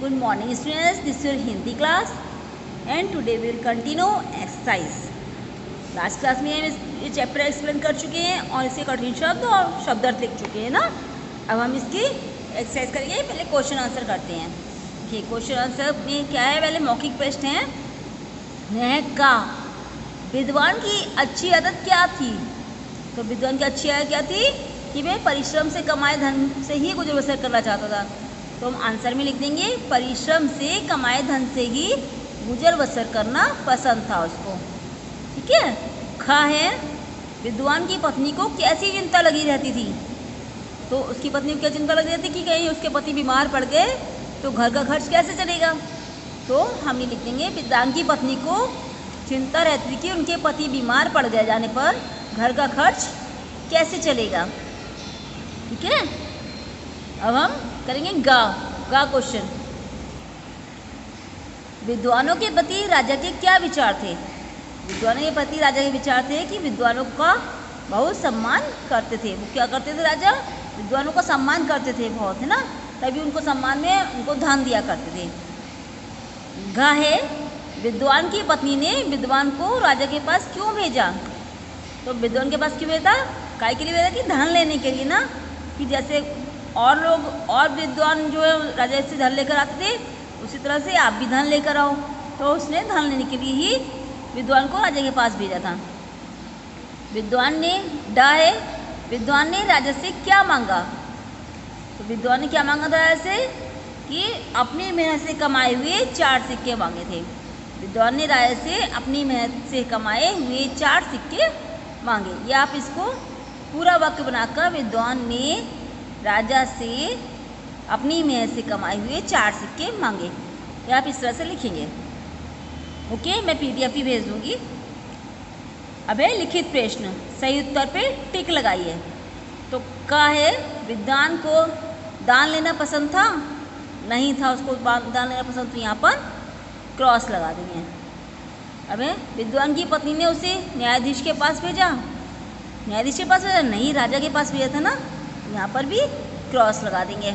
Good morning students, this is your Hindi class and today we will continue exercise. Last class में हम ये chapter explain कर चुके हैं और इसके कठिन शब्द और शब्दार्थ लिख चुके हैं ना। अब हम इसकी एक्सरसाइज करेंगे। पहले क्वेश्चन आंसर करते हैं। देखिए क्वेश्चन आंसर में क्या है, पहले मौखिक प्रश्न है। वह का विद्वान की अच्छी आदत क्या थी? तो विद्वान की अच्छी आदत क्या थी कि वह परिश्रम से कमाए धन से ही गुजर बसर करना चाहता था। तो हम आंसर में लिख देंगे परिश्रम से कमाए धन से ही गुजर बसर करना पसंद था उसको। ठीक है। खा है विद्वान की पत्नी को कैसी चिंता लगी रहती थी? तो उसकी पत्नी को क्या चिंता लगी रहती कि कहीं उसके पति बीमार पड़ गए तो घर का खर्च कैसे चलेगा। तो हम ये लिख देंगे विद्वान की पत्नी को चिंता रहती थी कि उनके पति बीमार पड़ गए जाने पर घर का खर्च कैसे चलेगा। ठीक है। अब हम करेंगे गा क्वेश्चन। विद्वानों के प्रति राजा के क्या विचार थे? विद्वानों के प्रति राजा के विचार थे कि विद्वानों का बहुत सम्मान करते थे। वो क्या करते थे? राजा विद्वानों का सम्मान करते थे बहुत, है ना। तभी उनको सम्मान में उनको धन दिया करते थे। घा है विद्वान की पत्नी ने विद्वान को राजा के पास क्यों भेजा? तो विद्वान के पास क्यों भेजा? काय के लिए भेजा? कि धन लेने के लिए ना, कि जैसे और लोग और विद्वान जो है राजा से धन लेकर आते थे उसी तरह से आप भी धन लेकर आओ। तो उसने धन लेने के लिए ही विद्वान को राजा के पास भेजा था। विद्वान ने डा है विद्वान ने राजा से क्या मांगा? तो विद्वान ने क्या मांगा था राजा से कि अपनी मेहनत से कमाए हुए 4 सिक्के मांगे थे। विद्वान ने राजा से अपनी मेहनत से कमाए हुए 4 सिक्के मांगे। या आप इसको पूरा वाक्य बनाकर विद्वान ने राजा से अपनी मेहनत से कमाए हुए 4 सिक्के मांगे, या आप इस तरह से लिखेंगे। ओके, मैं PDF भी भेज दूंगी। अब है लिखित प्रश्न। सही उत्तर पे टिक लगाइए। तो का है विद्वान को दान लेना पसंद था? नहीं था उसको दान लेना पसंद, तो यहाँ पर क्रॉस लगा देंगे। अब है विद्वान की पत्नी ने उसे न्यायाधीश के पास भेजा? न्यायाधीश के पास भेजा नहीं, राजा के पास भेजा था ना, यहाँ पर भी क्रॉस लगा देंगे।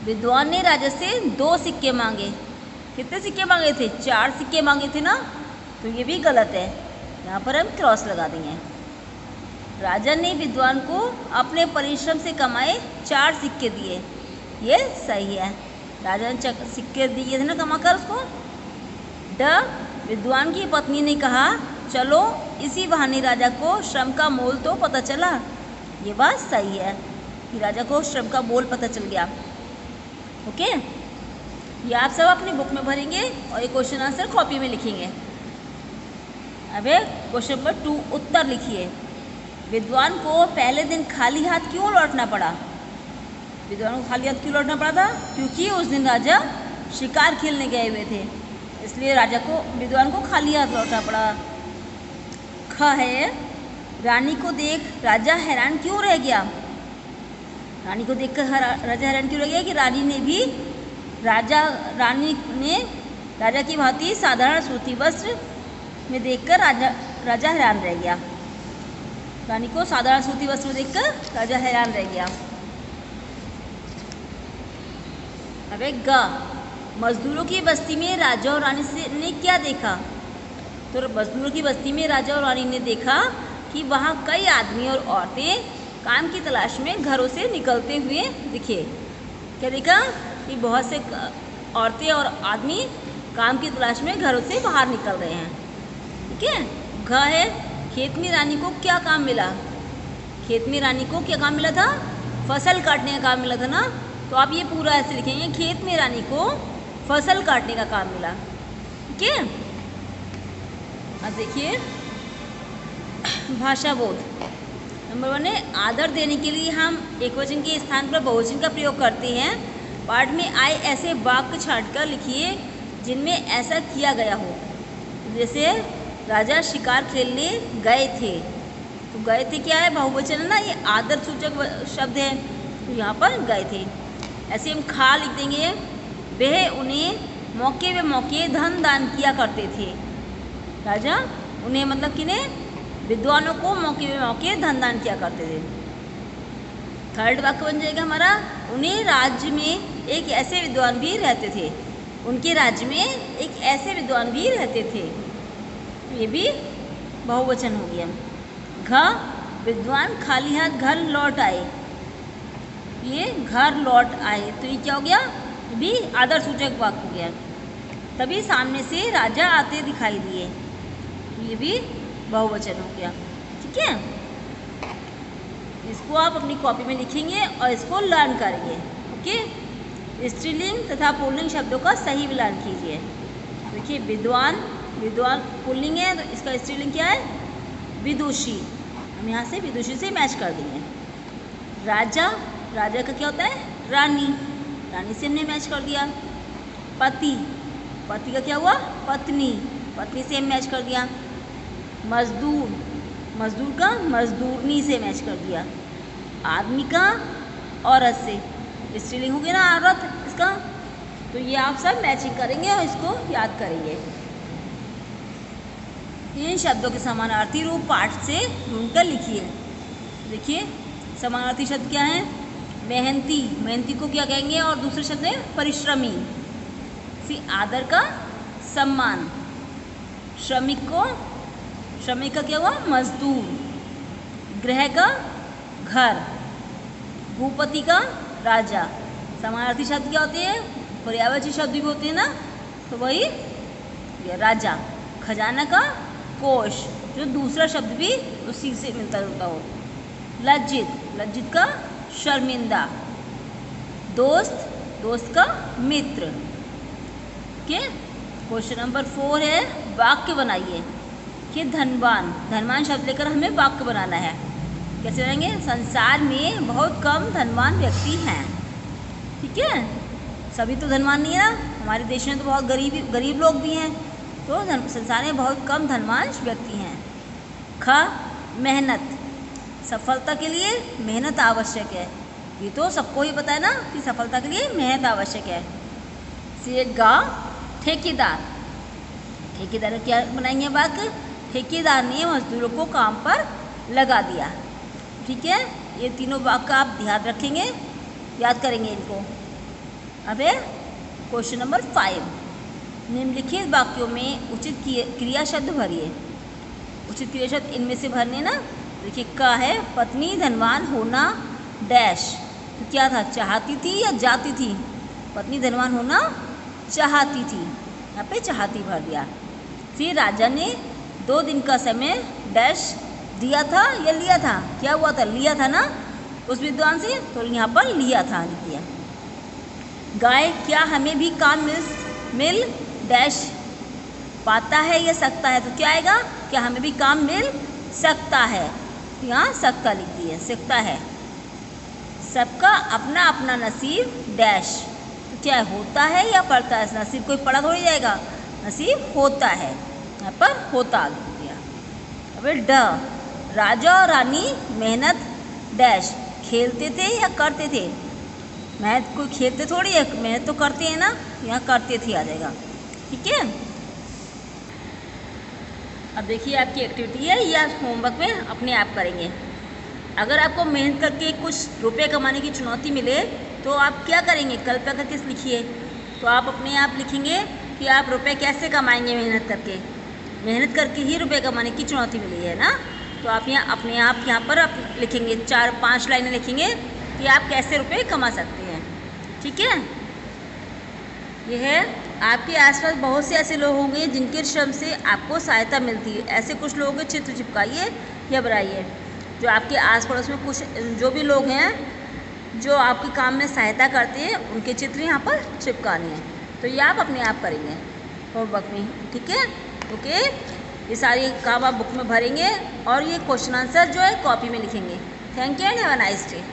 विद्वान ने राजा से 2 सिक्के मांगे। कितने सिक्के मांगे थे? 4 सिक्के मांगे थे ना, तो ये भी गलत है, यहाँ पर हम क्रॉस लगा देंगे। राजा ने विद्वान को अपने परिश्रम से कमाए 4 सिक्के दिए, ये सही है। राजा ने सिक्के दिए थे ना कमाकर उसको। ड विद्वान की पत्नी ने कहा चलो इसी बहाने राजा को श्रम का मोल तो पता चला, ये बात सही है कि राजा को श्रम का मोल पता चल गया। ओके, ये आप सब अपनी बुक में भरेंगे और ये क्वेश्चन आंसर कॉपी में लिखेंगे। अब क्वेश्चन नंबर 2 उत्तर लिखिए। विद्वान को पहले दिन खाली हाथ क्यों लौटना पड़ा? विद्वान को खाली हाथ क्यों लौटना पड़ा था? क्योंकि उस दिन राजा शिकार खेलने गए हुए थे, इसलिए विद्वान को खाली हाथ लौटना पड़ा। ख है रानी को देख राजा हैरान क्यों रह गया? रानी को देखकर राजा हैरान क्यों रह गया? कि रानी ने राजा की भांति साधारण सूती वस्त्र में देखकर राजा हैरान रह गया। रानी को साधारण सूती वस्त्र में देखकर राजा हैरान रह गया। अब ग मजदूरों की बस्ती में राजा और रानी ने क्या देखा? तो मजदूरों की बस्ती में राजा और रानी ने देखा कि वहाँ कई आदमी और औरतें काम की तलाश में घरों से निकलते हुए दिखे। क्या देखा? कि बहुत से औरतें और आदमी काम की तलाश में घरों से बाहर निकल रहे हैं। ठीक है। घ है खेत में रानी को क्या काम मिला? खेत में रानी को क्या काम मिला था? फसल काटने का काम मिला था ना, तो आप ये पूरा ऐसे लिखेंगे खेत में रानी को फसल काटने का काम मिला। ठीक है। अब देखिए भाषा बोध। नंबर 1 है आदर देने के लिए हम एकवचन के स्थान पर बहुवचन का प्रयोग करते हैं। पाठ में आए ऐसे वाक्य छांटकर लिखिए जिनमें ऐसा किया गया हो। जैसे राजा शिकार खेलने गए थे, तो गए थे क्या है? बहुवचन है ना, ये आदर सूचक शब्द है, तो यहाँ पर गए थे। ऐसे हम खा लिख देंगे। वह उन्हें मौके व मौके धन दान किया करते थे। राजा उन्हें मतलब किन्हें? विद्वानों को मौके में मौके धन दान किया करते थे। थर्ड वाक्य बन जाएगा हमारा उन्हें राज्य में एक ऐसे विद्वान भी रहते थे। उनके राज्य में एक ऐसे विद्वान भी रहते थे। ये भी बहुवचन हो गया। घ विद्वान खाली हाथ घर लौट आए। ये घर लौट आए, तो ये क्या हो गया? ये भी आदर सूचक वाक्य हो गया। तभी सामने से राजा आते दिखाई दिए, ये भी बहुवचन हो गया। ठीक है, इसको आप अपनी कॉपी में लिखेंगे और इसको लर्न करेंगे। ओके, स्त्रीलिंग तथा पुल्लिंग शब्दों का सही मिलान कीजिए। देखिए, विद्वान, विद्वान पुल्लिंग है तो इसका स्त्रीलिंग क्या है? विदुषी। हम यहाँ से विदुषी से मैच कर देंगे। राजा, राजा का क्या होता है? रानी, रानी से हमने मैच कर दिया। पति, पति का क्या हुआ? पत्नी, पत्नी से हम मैच कर दिया। मजदूर, मजदूर का मजदूरनी से मैच कर दिया। आदमी का औरत से, स्त्रीलिंग हो गया ना औरत इसका। तो ये आप सब मैचिंग करेंगे और इसको याद करेंगे। इन शब्दों के समानार्थी रूप पाठ से ढूंढकर लिखिए। देखिए, समानार्थी शब्द क्या है? मेहनती, मेहनती को क्या कहेंगे? और दूसरे शब्द है परिश्रमी। आदर का सम्मान, श्रमिक को, श्रमिक का क्या हुआ? मजदूर। गृह का घर, भूपति का राजा। समानार्थी शब्द क्या होते हैं? पर्यायवाची शब्द भी होते हैं ना, तो वही ये राजा। खजाना का कोष, जो दूसरा शब्द भी उसी से मिलता जुलता हो। लज्जित, लज्जित का शर्मिंदा। दोस्त, दोस्त का मित्र। ओके, क्वेश्चन नंबर 4 है, वाक्य बनाइए कि धनवान, धनवान शब्द लेकर हमें वाक्य बनाना है। कैसे बनाएंगे? संसार में बहुत कम धनवान व्यक्ति हैं। ठीक है, सभी तो धनवान नहीं है ना, हमारे देश में तो बहुत गरीब लोग भी हैं। तो संसार में बहुत कम धनवान व्यक्ति हैं। ख मेहनत, सफलता के लिए मेहनत आवश्यक है। ये तो सबको ही पता है ना कि सफलता के लिए मेहनत आवश्यक है। से गा ठेकेदार, ठेकेदार क्या बनाएंगे वाक्य? ठेकेदार ने मजदूरों को काम पर लगा दिया। ठीक है, ये तीनों वाक्य आप ध्यान रखेंगे, याद करेंगे इनको। अब है क्वेश्चन नंबर 5, निम्नलिखित वाक्यों में उचित क्रिया शब्द भरिए। उचित क्रिया शब्द इनमें से भरने ना। देखिए, का है पत्नी धनवान होना डैश, तो क्या था? चाहती थी या जाती थी? पत्नी धनवान होना चाहती थी, यहाँ पे चाहती भर दिया। फिर राजा ने 2 दिन का समय डैश दिया था या लिया था? क्या हुआ था? लिया था ना उस विद्वान से, तो यहाँ पर लिया था लिख दिया। गाय, क्या हमें भी काम मिल डैश पाता है या सकता है? तो क्या आएगा? क्या हमें भी काम मिल सकता है? यहाँ सकता लिख दिया, सकता है। सबका अपना अपना नसीब डैश, तो क्या होता है या पड़ता है? नसीब कोई पड़ा थोड़ी जाएगा, नसीब होता है, यहाँ पर होता लिख दिया। अब ड, राजा और रानी मेहनत डैश खेलते थे या करते थे? मेहनत कोई खेलते थोड़ी है, मेहनत तो करते हैं ना, यहाँ करते थे आ जाएगा। ठीक है, अब देखिए आपकी एक्टिविटी है, ये आप होमवर्क में अपने आप करेंगे। अगर आपको मेहनत करके कुछ रुपए कमाने की चुनौती मिले तो आप क्या करेंगे? कल्पना करके लिखिए। तो आप अपने आप लिखेंगे कि आप रुपए कैसे कमाएंगे मेहनत करके। मेहनत करके ही रुपए कमाने की चुनौती मिली है ना, तो आप यहाँ अपने आप यहाँ पर लिखेंगे, 4-5 लाइनें लिखेंगे कि आप कैसे रुपए कमा सकते हैं। ठीक है, यह है आपके आसपास बहुत से ऐसे लोग होंगे जिनके श्रम से आपको सहायता मिलती है। ऐसे कुछ लोगों के चित्र चिपकाइए या बनाइए, जो आपके आस पड़ोस में कुछ जो भी लोग हैं जो आपके काम में सहायता करते हैं, उनके चित्र यहाँ पर चिपकाने हैं। तो ये आप अपने आप करेंगे होमवर्क में। ठीक है, ओके, ये सारी काम आप बुक में भरेंगे और ये क्वेश्चन आंसर जो है कॉपी में लिखेंगे। Thank you and have a nice day.